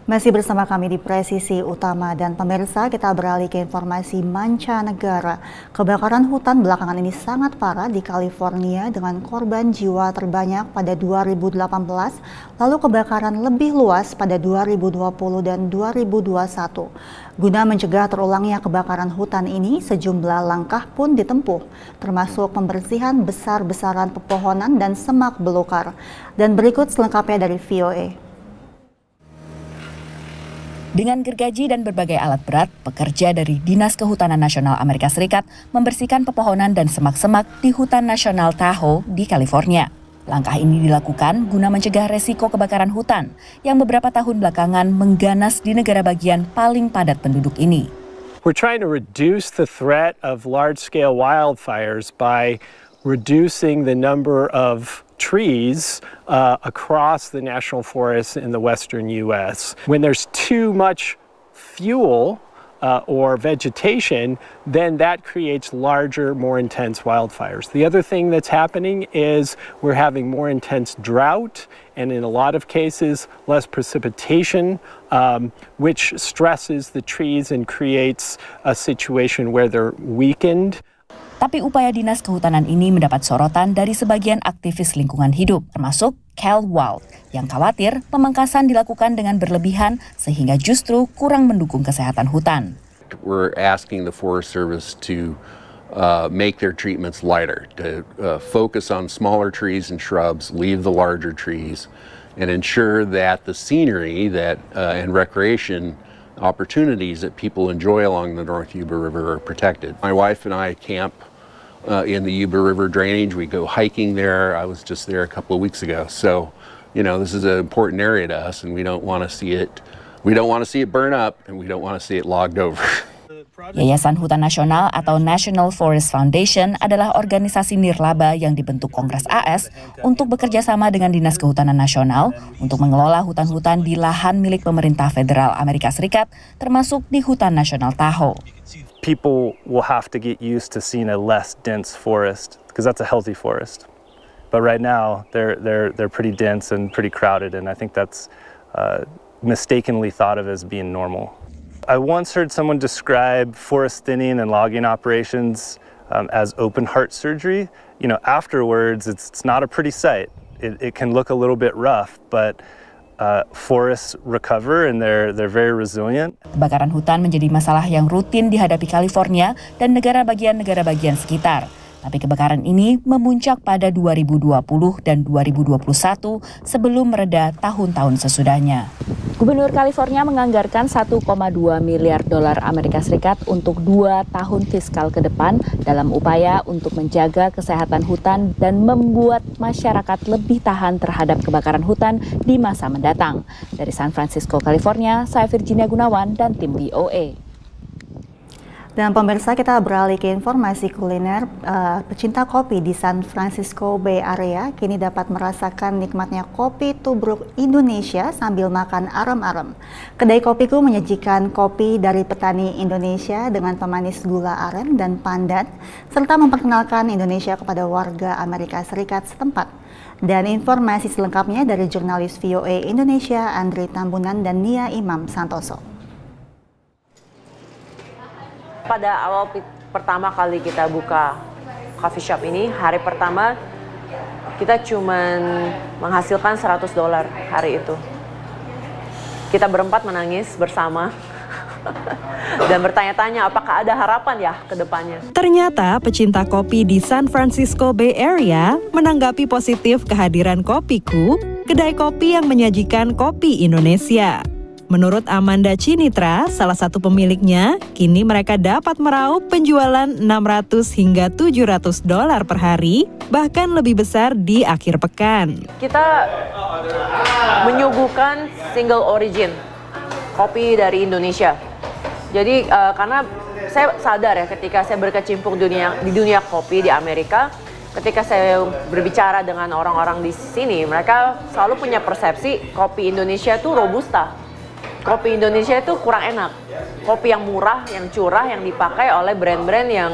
Masih bersama kami di Presisi Utama dan pemirsa, kita beralih ke informasi mancanegara. Kebakaran hutan belakangan ini sangat parah di California dengan korban jiwa terbanyak pada 2018, lalu kebakaran lebih luas pada 2020 dan 2021. Guna mencegah terulangnya kebakaran hutan ini, sejumlah langkah pun ditempuh, termasuk pembersihan besar-besaran pepohonan dan semak belukar. Dan berikut selengkapnya dari VOA. Dengan gergaji dan berbagai alat berat, pekerja dari Dinas Kehutanan Nasional Amerika Serikat membersihkan pepohonan dan semak-semak di Hutan Nasional Tahoe di California. Langkah ini dilakukan guna mencegah resiko kebakaran hutan yang beberapa tahun belakangan mengganas di negara bagian paling padat penduduk ini. We're trying to reduce the threat of large-scale wildfires by reducing the number of trees across the national forests in the western U.S. When there's too much fuel or vegetation, then that creates larger, more intense wildfires. The other thing that's happening is we're having more intense drought and in a lot of cases less precipitation, which stresses the trees and creates a situation where they're weakened. Tapi upaya Dinas Kehutanan ini mendapat sorotan dari sebagian aktivis lingkungan hidup, termasuk Cal Wald, yang khawatir pemangkasan dilakukan dengan berlebihan sehingga justru kurang mendukung kesehatan hutan. We're asking the Forest Service to make their treatments lighter, to focus on smaller trees and shrubs, leave the larger trees, and ensure that the scenery and recreation opportunities that people enjoy along the North Yuba River are protected. My wife and I camp in the Yuba River drainage. We go hiking there. I was just there a couple of weeks ago. So, you know, this is an important area to us, and we don't want to see it. We don't want to see it burn up, and we don't want to see it logged over. Yayasan Hutan Nasional atau National Forest Foundation adalah organisasi nirlaba yang dibentuk Kongres AS untuk bekerja sama dengan Dinas Kehutanan Nasional untuk mengelola hutan-hutan di lahan milik pemerintah federal Amerika Serikat, termasuk di Hutan Nasional Tahoe. People will have to get used to seeing a less dense forest because that's a healthy forest. But right now they're pretty dense and pretty crowded, and I think that's mistakenly thought of as being normal. I once heard someone describe forest thinning and logging operations as open heart surgery. You know, afterwards, it's not a pretty sight. It can look a little bit rough, but forests recover and they're very resilient. Kebakaran hutan menjadi masalah yang rutin dihadapi California dan negara bagian sekitar. Tapi kebakaran ini memuncak pada 2020 dan 2021 sebelum mereda tahun-tahun sesudahnya. Gubernur California menganggarkan 1,2 miliar dolar Amerika Serikat untuk 2 tahun fiskal ke depan dalam upaya untuk menjaga kesehatan hutan dan membuat masyarakat lebih tahan terhadap kebakaran hutan di masa mendatang. Dari San Francisco, California, saya Virginia Gunawan dan tim VOA. Dan pemirsa, kita beralih ke informasi kuliner. Pecinta kopi di San Francisco Bay Area kini dapat merasakan nikmatnya kopi tubruk Indonesia sambil makan arem-arem. Kedai Kopiku menyajikan kopi dari petani Indonesia dengan pemanis gula aren dan pandan, serta memperkenalkan Indonesia kepada warga Amerika Serikat setempat. Dan informasi selengkapnya dari jurnalis VOA Indonesia Andri Tambunan dan Nia Imam Santoso. Pada awal pertama kali kita buka coffee shop ini, hari pertama kita cuman menghasilkan $100 hari itu. Kita berempat menangis bersama dan bertanya-tanya apakah ada harapan ya ke depannya. Ternyata pecinta kopi di San Francisco Bay Area menanggapi positif kehadiran Kopiku, kedai kopi yang menyajikan kopi Indonesia. Menurut Amanda Cinitra, salah satu pemiliknya, kini mereka dapat meraup penjualan $600 hingga $700 per hari, bahkan lebih besar di akhir pekan. Kita menyuguhkan single origin kopi dari Indonesia. Jadi karena saya sadar ya ketika saya berkecimpung di dunia kopi di Amerika, ketika saya berbicara dengan orang-orang di sini, mereka selalu punya persepsi kopi Indonesia itu robusta. Kopi Indonesia itu kurang enak. Kopi yang murah, yang curah, yang dipakai oleh brand-brand yang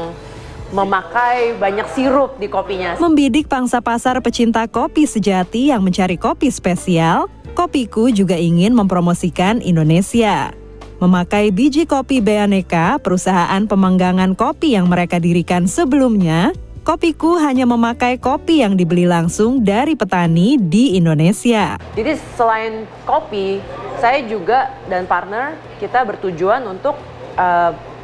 memakai banyak sirup di kopinya. Membidik pangsa pasar pecinta kopi sejati yang mencari kopi spesial, Kopiku juga ingin mempromosikan Indonesia. Memakai biji kopi Beaneka, perusahaan pemanggangan kopi yang mereka dirikan sebelumnya, Kopiku hanya memakai kopi yang dibeli langsung dari petani di Indonesia. Jadi selain kopi, saya juga dan partner kita bertujuan untuk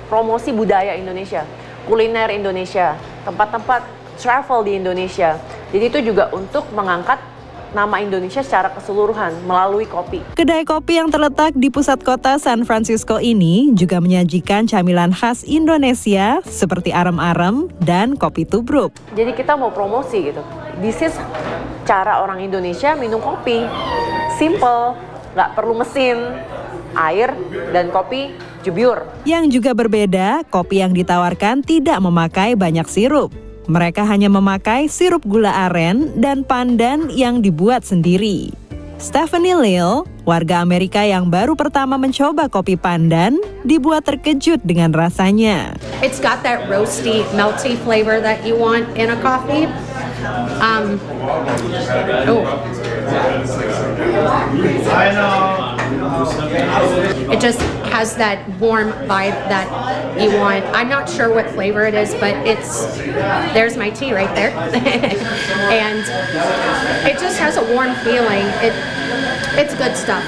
promosi budaya Indonesia, kuliner Indonesia, tempat-tempat travel di Indonesia. Jadi itu juga untuk mengangkat nama Indonesia secara keseluruhan melalui kopi. Kedai kopi yang terletak di pusat kota San Francisco ini juga menyajikan camilan khas Indonesia seperti arem-arem dan kopi tubruk. Jadi kita mau promosi gitu. This is cara orang Indonesia minum kopi. Simple, nggak perlu mesin, air dan kopi jebur. Yang juga berbeda, kopi yang ditawarkan tidak memakai banyak sirup. Mereka hanya memakai sirup gula aren dan pandan yang dibuat sendiri. Stephanie Lil, warga Amerika yang baru pertama mencoba kopi pandan, dibuat terkejut dengan rasanya. It's got that roasty, melty flavor that you want in a coffee. It just has that warm vibe that you want. I'm not sure what flavor it is, but there's my tea right there. And it just has a warm feeling. It's good stuff.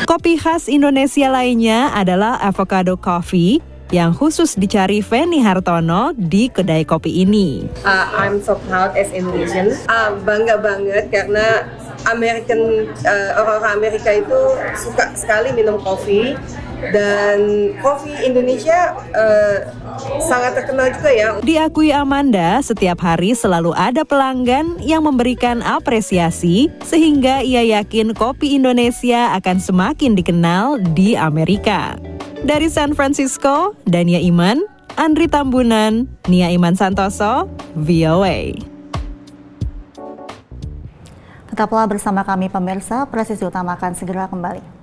Kopi khas Indonesia lainnya adalah avocado coffee yang khusus dicari Feni Hartono di kedai kopi ini. I'm so proud as Indonesian. Bangga banget karena orang Amerika itu suka sekali minum kopi, dan kopi Indonesia sangat terkenal juga ya. Diakui Amanda, setiap hari selalu ada pelanggan yang memberikan apresiasi sehingga ia yakin kopi Indonesia akan semakin dikenal di Amerika. Dari San Francisco, Dania Iman, Andri Tambunan, Nia Iman Santoso, VOA. Tetaplah bersama kami pemirsa, Presisi Utama akan segera kembali.